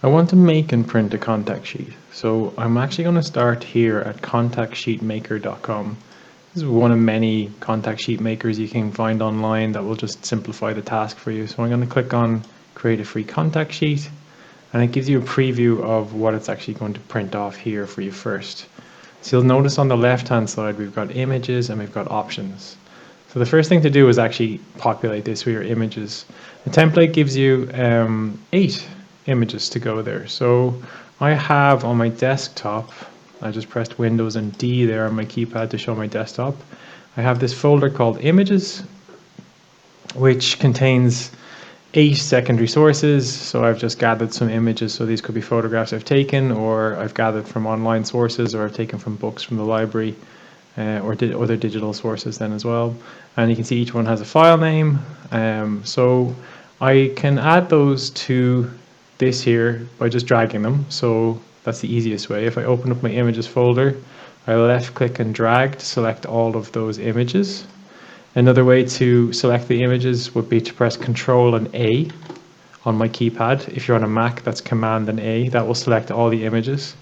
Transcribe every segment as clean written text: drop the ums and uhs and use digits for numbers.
I want to make and print a contact sheet. So I'm actually going to start here at contactsheetmaker.com. This is one of many contact sheet makers you can find online that will just simplify the task for you. So I'm going to click on create a free contact sheet, and it gives you a preview of what it's actually going to print off here for you first. So you'll notice on the left hand side we've got images and we've got options. So the first thing to do is actually populate this with your images. The template gives you 8 images to go there. So I have on my desktop, I just pressed Windows and D there on my keypad to show my desktop. I have this folder called images, which contains 8 secondary sources. So I've just gathered some images. So these could be photographs I've taken, or I've gathered from online sources, or I've taken from books from the library, or other digital sources then as well. And you can see each one has a file name. So I can add those to this here by just dragging them. So that's the easiest way. If I open up my images folder, I left click and drag to select all of those images. Another way to select the images would be to press Control and A on my keypad. If you're on a Mac, that's Command and A. That will select all the images.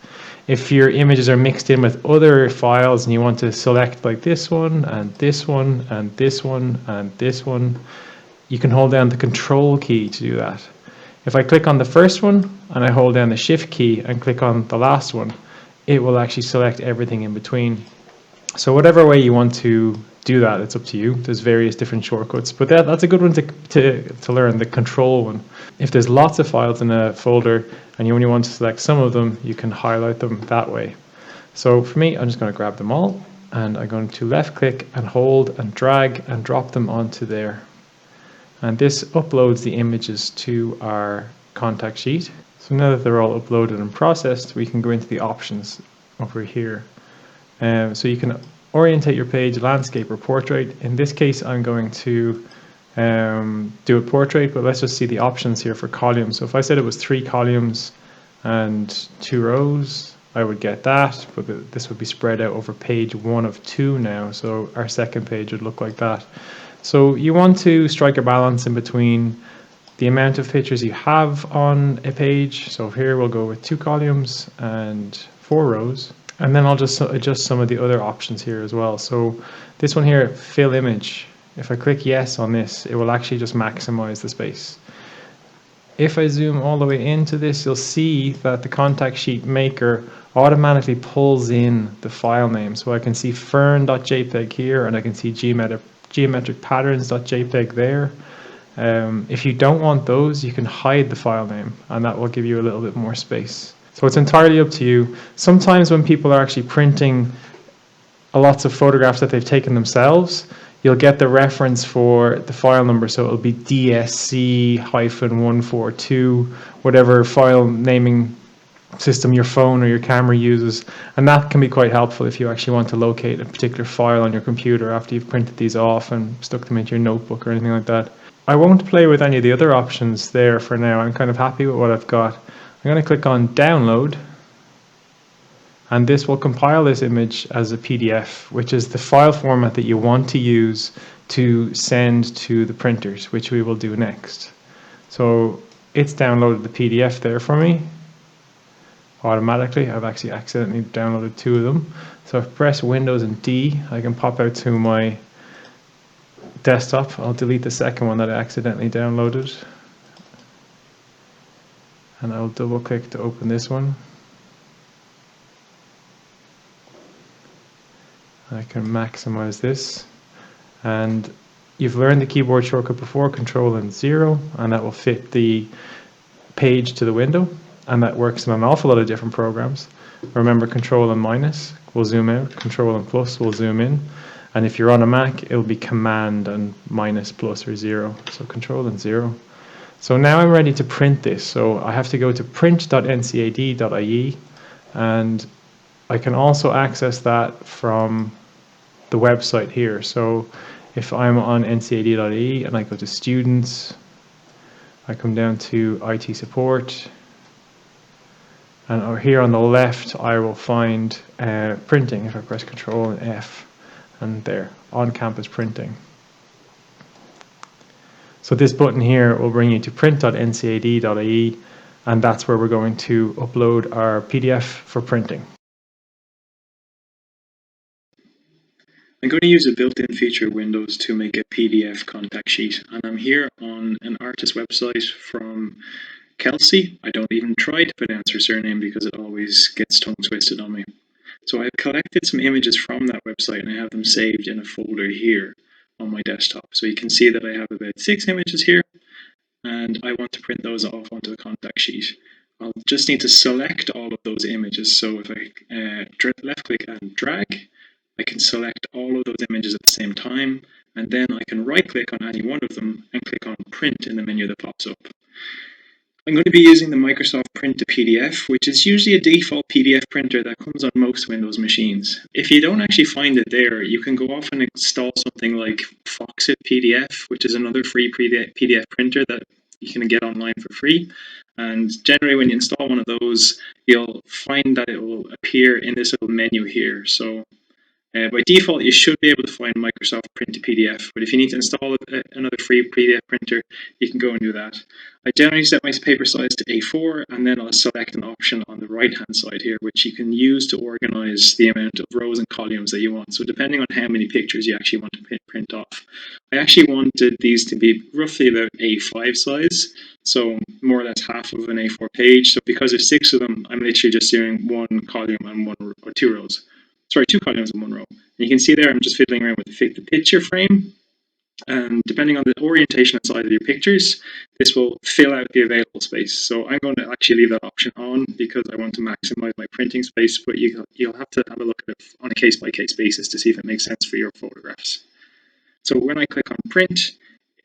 If your images are mixed in with other files and you want to select like this one and this one and this one and this one, you can hold down the Control key to do that. If I click on the first one and I hold down the Shift key and click on the last one, it will actually select everything in between. So whatever way you want to do that, it's up to you. There's various different shortcuts, but that's a good one to learn, the Control one. If there's lots of files in a folder and you only want to select some of them, you can highlight them that way. So for me, I'm just going to grab them all, and I'm going to left click and hold and drag and drop them onto there. And this uploads the images to our contact sheet. So now that they're all uploaded and processed, we can go into the options over here. So you can orientate your page landscape or portrait. In this case, I'm going to do a portrait, but let's just see the options here for columns. So if I said it was 3 columns and 2 rows, I would get that, but this would be spread out over page 1 of 2 now. So our second page would look like that. So you want to strike a balance in between the amount of pictures you have on a page. So here we'll go with 2 columns and 4 rows. And then I'll just adjust some of the other options here as well. So this one here, fill image. If I click yes on this, it will actually just maximize the space. If I zoom all the way into this, you'll see that the contact sheet maker automatically pulls in the file name. So I can see fern.jpg here, and I can see geometric patterns.jpg there. If you don't want those, you can hide the file name, and that will give you a little bit more space. So it's entirely up to you. Sometimes when people are actually printing lots of photographs that they've taken themselves, you'll get the reference for the file number. So it'll be DSC-142, whatever file naming system your phone or your camera uses. And that can be quite helpful if you actually want to locate a particular file on your computer after you've printed these off and stuck them into your notebook or anything like that. I won't play with any of the other options there for now. I'm kind of happy with what I've got. I'm going to click on download, and this will compile this image as a PDF, which is the file format that you want to use to send to the printers, which we will do next. So it's downloaded the PDF there for me automatically. I've actually accidentally downloaded 2 of them. So if I press Windows and D, I can pop out to my desktop. I'll delete the second one that I accidentally downloaded. And I'll double click to open this one. I can maximize this. And you've learned the keyboard shortcut before, Control and 0, and that will fit the page to the window. And that works in an awful lot of different programs. Remember, Control and minus will zoom out, Control and plus will zoom in. And if you're on a Mac, it'll be Command and minus, plus, or 0. So Control and 0. So now I'm ready to print this. So I have to go to print.ncad.ie, and I can also access that from the website here. So if I'm on ncad.ie and I go to students, I come down to IT support, and here on the left I will find printing. If I press Control and F, and there, on campus printing. So this button here will bring you to print.ncad.ie, and that's where we're going to upload our PDF for printing. I'm going to use a built-in feature of Windows to make a PDF contact sheet, and I'm here on an artist website from Kelsey. I don't even try to pronounce her surname because it always gets tongue twisted on me. So I've collected some images from that website and I have them saved in a folder here on my desktop. So you can see that I have about 6 images here, and I want to print those off onto the contact sheet. I'll just need to select all of those images. So if I left click and drag, I can select all of those images at the same time, and then I can right click on any one of them and click on print in the menu that pops up. I'm going to be using the Microsoft Print to PDF, which is usually a default PDF printer that comes on most Windows machines. If you don't actually find it there, you can go off and install something like Foxit PDF, which is another free PDF printer that you can get online for free. And generally when you install one of those, you'll find that it will appear in this little menu here. So by default, you should be able to find Microsoft Print to PDF, but if you need to install another free PDF printer, you can go and do that. I generally set my paper size to A4, and then I'll select an option on the right-hand side here, which you can use to organize the amount of rows and columns that you want. So depending on how many pictures you actually want to print off. I actually wanted these to be roughly about A5 size, so more or less half of an A4 page. So because there's 6 of them, I'm literally just doing 1 column and 1 or 2 rows. Sorry, 2 columns in 1 row. And you can see there I'm just fiddling around with the picture frame, and depending on the orientation and size of your pictures, this will fill out the available space. So I'm going to actually leave that option on because I want to maximize my printing space, but you'll have to have a look at it on a case-by-case basis to see if it makes sense for your photographs. So when I click on print,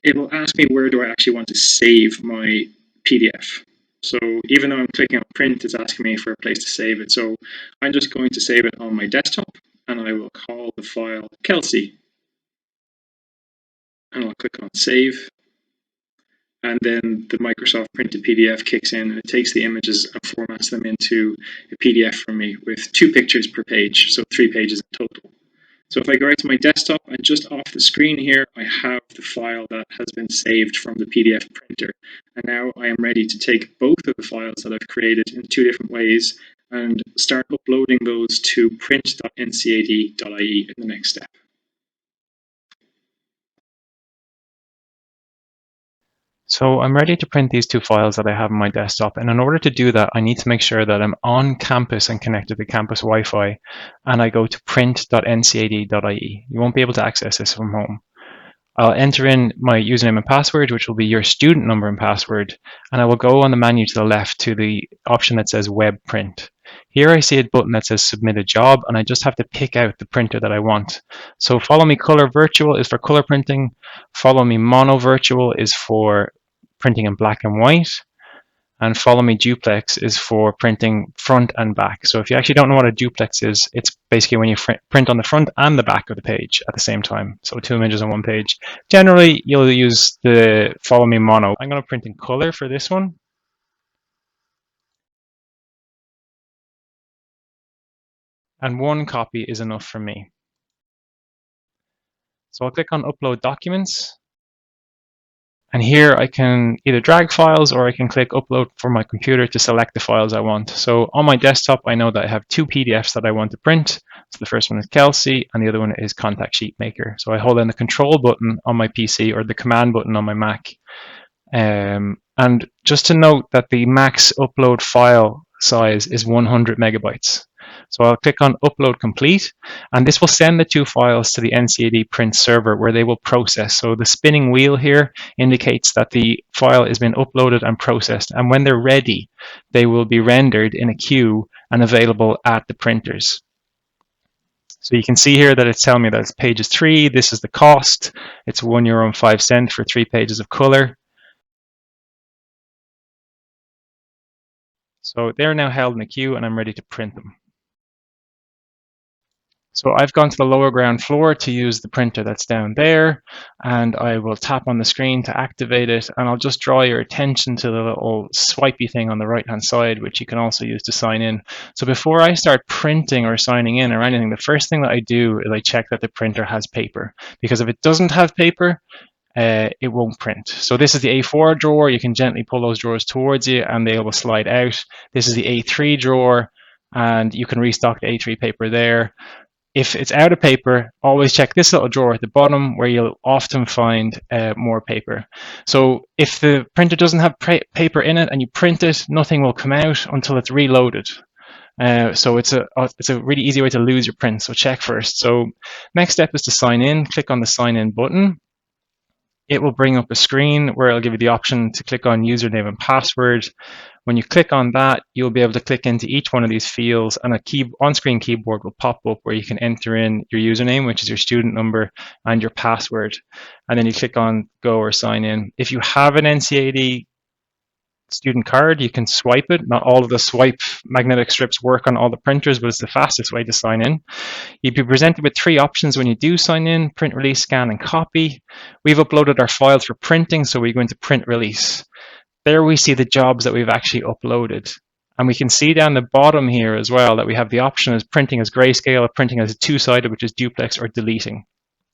it will ask me where do I actually want to save my PDF. So even though I'm clicking on print, it's asking me for a place to save it. So I'm just going to save it on my desktop, and I will call the file Kelsey. And I'll click on save. And then the Microsoft Print to PDF kicks in, and it takes the images and formats them into a PDF for me with 2 pictures per page, so 3 pages in total. So if I go right to my desktop, and just off the screen here, I have the file that has been saved from the PDF printer. And now I am ready to take both of the files that I've created in 2 different ways and start uploading those to print.ncad.ie in the next step. So I'm ready to print these 2 files that I have on my desktop, and in order to do that, I need to make sure that I'm on campus and connected to campus Wi-Fi, and I go to print.ncad.ie. You won't be able to access this from home. I'll enter in my username and password, which will be your student number and password, and I will go on the menu to the left to the option that says Web Print. Here I see a button that says Submit a Job, and I just have to pick out the printer that I want. So Follow Me Color Virtual is for color printing, Follow Me Mono Virtual is for printing in black and white, and Follow Me Duplex is for printing front and back. So if you actually don't know what a duplex is, it's basically when you print on the front and the back of the page at the same time. So 2 images on 1 page. Generally, you'll use the Follow Me Mono. I'm going to print in color for this one. And 1 copy is enough for me. So I'll click on Upload Documents. And here I can either drag files or I can click upload for my computer to select the files I want. So on my desktop, I know that I have 2 PDFs that I want to print. So the first one is Kelsey and the other one is Contact Sheet Maker. So I hold down the control button on my PC or the command button on my Mac. And just to note that the max upload file size is 100 megabytes. So I'll click on Upload Complete, and this will send the 2 files to the NCAD print server where they will process. So the spinning wheel here indicates that the file has been uploaded and processed, and when they're ready, they will be rendered in a queue and available at the printers. So you can see here that it's telling me that it's pages 3, this is the cost, it's €1.05 for 3 pages of color. So they're now held in a queue and I'm ready to print them. So I've gone to the lower ground floor to use the printer that's down there, and I will tap on the screen to activate it, and I'll just draw your attention to the little swipey thing on the right hand side, which you can also use to sign in. So before I start printing or signing in or anything, the first thing that I do is I check that the printer has paper, because if it doesn't have paper, it won't print. So this is the A4 drawer. You can gently pull those drawers towards you and they will slide out. This is the A3 drawer, and you can restock the A3 paper there. If it's out of paper, always check this little drawer at the bottom where you'll often find more paper. So if the printer doesn't have paper in it and you print it, nothing will come out until it's reloaded. So it's a really easy way to lose your print. So check first. So next step is to sign in. Click on the sign in button. It will bring up a screen where it'll give you the option to click on username and password. When you click on that, you'll be able to click into each one of these fields, and a on-screen keyboard will pop up where you can enter in your username, which is your student number, and your password. And then you click on go or sign in. If you have an NCAD student card, you can swipe it. Not all of the swipe magnetic strips work on all the printers, but it's the fastest way to sign in. You'd be presented with 3 options when you do sign in: print, release, scan, and copy. We've uploaded our files for printing, so we go into print release. There we see the jobs that we've actually uploaded. And we can see down the bottom here as well that we have the option as printing as grayscale, or printing as two-sided, which is duplex, or deleting.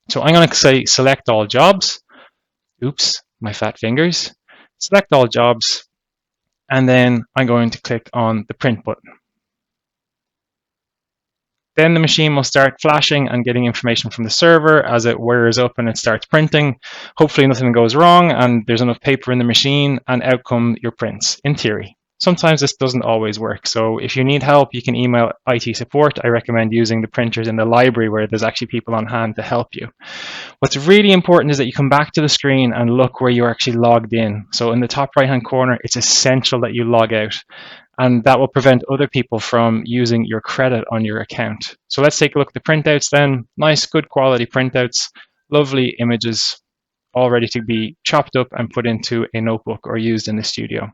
So I'm going to say select all jobs. Oops, my fat fingers. Select all jobs. And then I'm going to click on the print button. Then the machine will start flashing and getting information from the server as it wires up and it starts printing. Hopefully nothing goes wrong and there's enough paper in the machine, and out come your prints, in theory. Sometimes this doesn't always work. So if you need help, you can email IT support. I recommend using the printers in the library where there's actually people on hand to help you. What's really important is that you come back to the screen and look where you're actually logged in. So in the top right-hand corner, it's essential that you log out, and that will prevent other people from using your credit on your account. So let's take a look at the printouts then. Nice, good quality printouts, lovely images, all ready to be chopped up and put into a notebook or used in the studio.